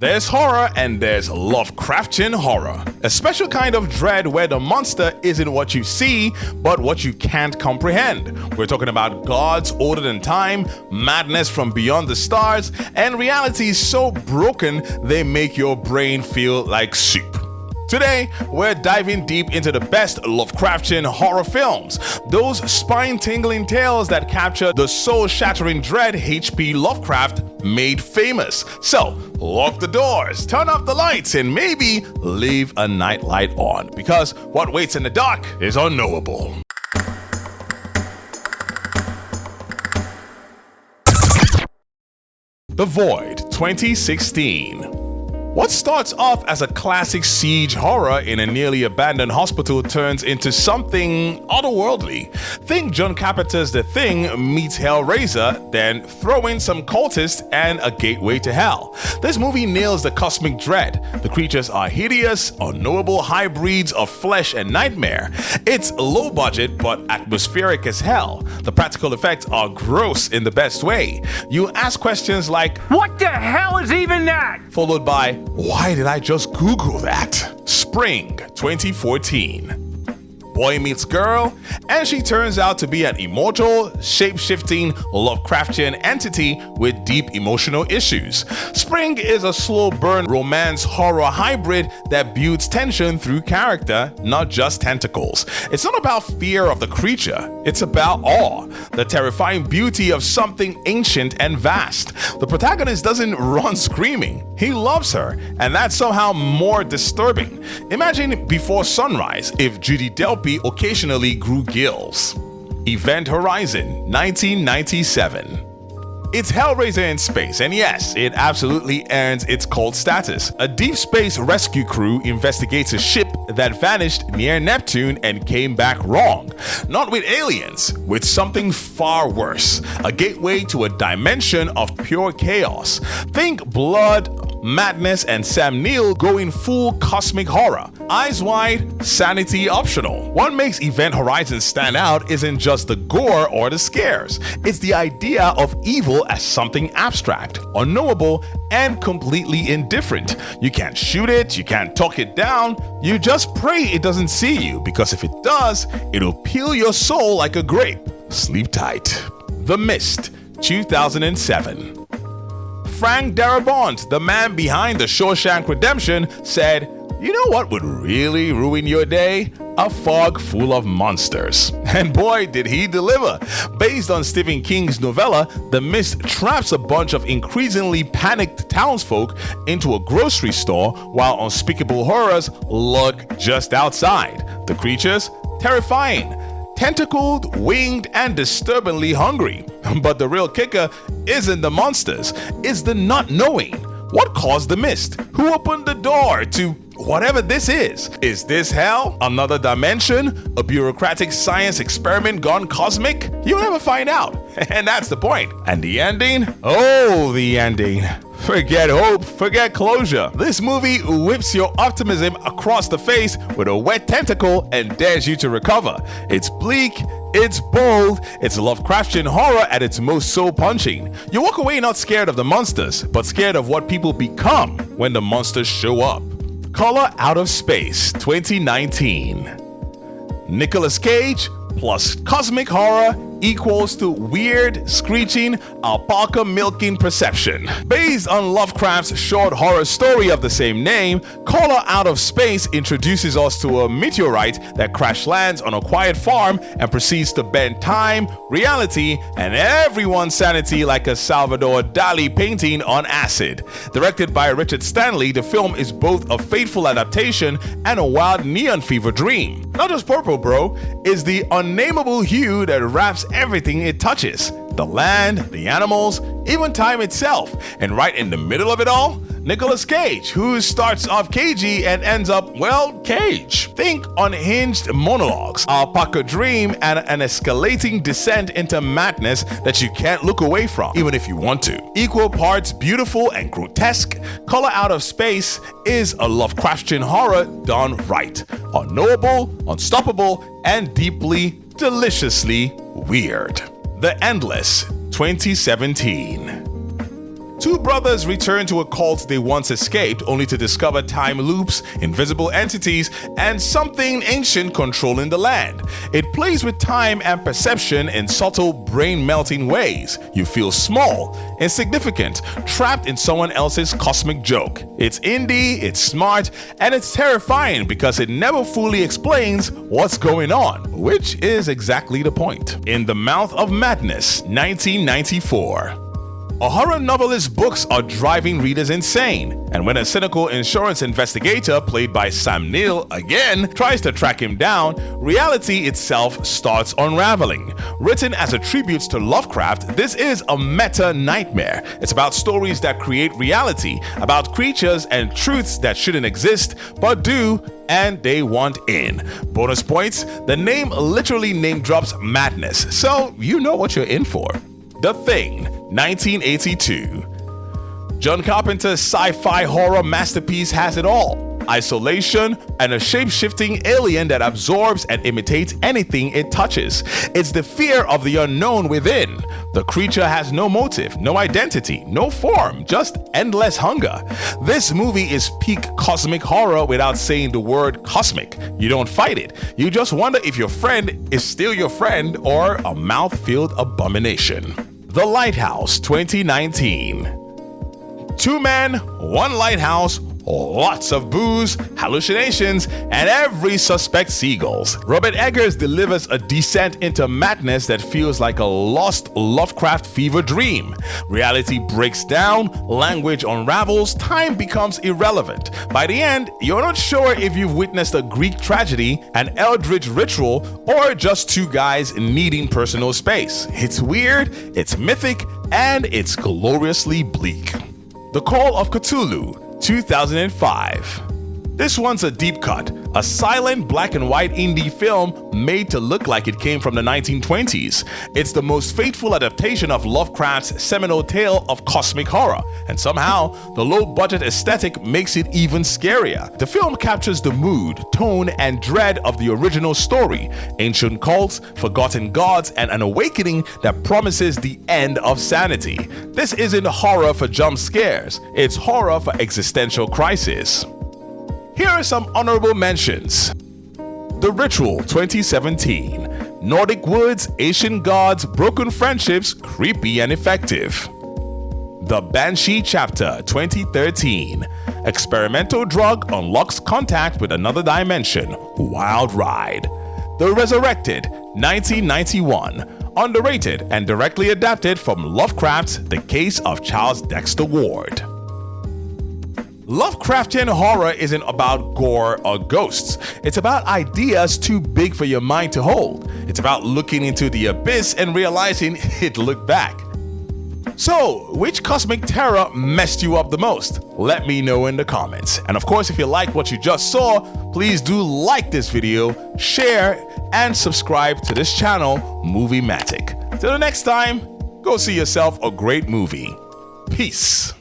There's horror and there's Lovecraftian horror, a special kind of dread where the monster isn't what you see, but what you can't comprehend. We're talking about gods older than time, madness from beyond the stars, and realities so broken they make your brain feel like soup. Today, we're diving deep into the best Lovecraftian horror films, those spine-tingling tales that capture the soul-shattering dread H.P. Lovecraft made famous. So, lock the doors, turn off the lights, and maybe leave a nightlight on, because what waits in the dark is unknowable. The Void, 2016. What starts off as a classic siege horror in a nearly abandoned hospital turns into something otherworldly. Think John Carpenter's The Thing meets Hellraiser, then throw in some cultists and a gateway to hell. This movie nails the cosmic dread. The creatures are hideous, unknowable hybrids of flesh and nightmare. It's low budget but atmospheric as hell. The practical effects are gross in the best way. You ask questions like, "What the hell is even that?" followed by, "Why did I just Google that?" Spring 2014. Boy meets girl, and she turns out to be an immortal, shape-shifting Lovecraftian entity with deep emotional issues. Spring is a slow-burn romance horror hybrid that builds tension through character, not just tentacles. It's not about fear of the creature, it's about awe, the terrifying beauty of something ancient and vast. The protagonist doesn't run screaming, he loves her, and that's somehow more disturbing. Imagine Before Sunrise if Judy Delpy occasionally grew gills. Event Horizon, 1997. It's Hellraiser in space, and yes, it absolutely earns its cult status. A deep space rescue crew investigates a ship that vanished near Neptune and came back wrong. Not with aliens, with something far worse. A gateway to a dimension of pure chaos. Think blood, madness, and Sam Neill going full cosmic horror. Eyes wide, sanity optional. What makes Event Horizon stand out isn't just the gore or the scares. It's the idea of evil as something abstract, unknowable, and completely indifferent. You can't shoot it, you can't talk it down, you just pray it doesn't see you, because if it does, it'll peel your soul like a grape. Sleep tight. The Mist, 2007. Frank Darabont, the man behind The Shawshank Redemption, said, "You know what would really ruin your day? A fog full of monsters." And boy, did he deliver. Based on Stephen King's novella, The Mist traps a bunch of increasingly panicked townsfolk into a grocery store while unspeakable horrors lurk just outside. The creatures? Terrifying. Tentacled, winged, and disturbingly hungry. But the real kicker isn't the monsters, it's the not knowing. What caused the mist? Who opened the door to whatever this is? Is this hell? Another dimension? A bureaucratic science experiment gone cosmic? You'll never find out. And that's the point. And the ending? Oh, the ending. Forget hope, forget closure. This movie whips your optimism across the face with a wet tentacle and dares you to recover. It's bleak, it's bold, it's Lovecraftian horror at its most soul-punching. You walk away not scared of the monsters, but scared of what people become when the monsters show up. Color Out of Space, 2019. Nicolas Cage plus cosmic horror equals to weird, screeching, alpaca milking perception. Based on Lovecraft's short horror story of the same name, Call Out of Space introduces us to a meteorite that crash lands on a quiet farm and proceeds to bend time, reality, and everyone's sanity like a Salvador Dali painting on acid. Directed by Richard Stanley, the film is both a faithful adaptation and a wild neon fever dream. Not just purple, bro, it's the unnameable hue that wraps everything it touches. The land, the animals, even time itself. And right in the middle of it all, Nicolas Cage, who starts off cagey and ends up, well, cage. Think unhinged monologues, alpaca dream, and an escalating descent into madness that you can't look away from, even if you want to. Equal parts beautiful and grotesque, Color Out of Space is a Lovecraftian horror done right. Unknowable, unstoppable, and deeply, deliciously weird. The Endless, 2017. Two brothers return to a cult they once escaped only to discover time loops, invisible entities, and something ancient controlling the land. It plays with time and perception in subtle, brain-melting ways. You feel small, insignificant, trapped in someone else's cosmic joke. It's indie, it's smart, and it's terrifying because it never fully explains what's going on, which is exactly the point. In the Mouth of Madness, 1994. A horror novelist's books are driving readers insane, and when a cynical insurance investigator, played by Sam Neill again, tries to track him down, reality itself starts unraveling. Written as a tribute to Lovecraft, this is a meta nightmare. It's about stories that create reality, about creatures and truths that shouldn't exist, but do, and they want in. Bonus points, the name literally name drops madness, so you know what you're in for. The Thing, 1982. John Carpenter's sci-fi horror masterpiece has it all. Isolation and a shape-shifting alien that absorbs and imitates anything it touches. It's the fear of the unknown within. The creature has no motive, no identity, no form, just endless hunger. This movie is peak cosmic horror without saying the word cosmic. You don't fight it. You just wonder if your friend is still your friend or a mouth-filled abomination. The Lighthouse, 2019. Two men, one lighthouse, lots of booze, hallucinations, and every suspect seagulls. Robert Eggers delivers a descent into madness that feels like a lost Lovecraft fever dream. Reality breaks down, language unravels, time becomes irrelevant. By the end, you're not sure if you've witnessed a Greek tragedy, an eldritch ritual, or just two guys needing personal space. It's weird, it's mythic, and it's gloriously bleak. The Call of Cthulhu, 2005. This one's a deep cut, a silent black and white indie film made to look like it came from the 1920s. It's the most faithful adaptation of Lovecraft's seminal tale of cosmic horror, and somehow the low-budget aesthetic makes it even scarier. The film captures the mood, tone, and dread of the original story: ancient cults, forgotten gods, and an awakening that promises the end of sanity. This isn't horror for jump scares, it's horror for existential crisis. Here are some honorable mentions. The Ritual, 2017. Nordic woods, Asian gods, broken friendships, creepy and effective. The Banshee Chapter, 2013. Experimental drug unlocks contact with another dimension. Wild ride. The Resurrected, 1991. Underrated and directly adapted from Lovecraft's The Case of Charles Dexter Ward. Lovecraftian horror isn't about gore or ghosts. It's about ideas too big for your mind to hold. It's about looking into the abyss and realizing it looked back. So, which cosmic terror messed you up the most? Let me know in the comments. And of course, if you liked what you just saw, please do like this video, share, and subscribe to this channel, Moviematic. Till the next time, go see yourself a great movie. Peace.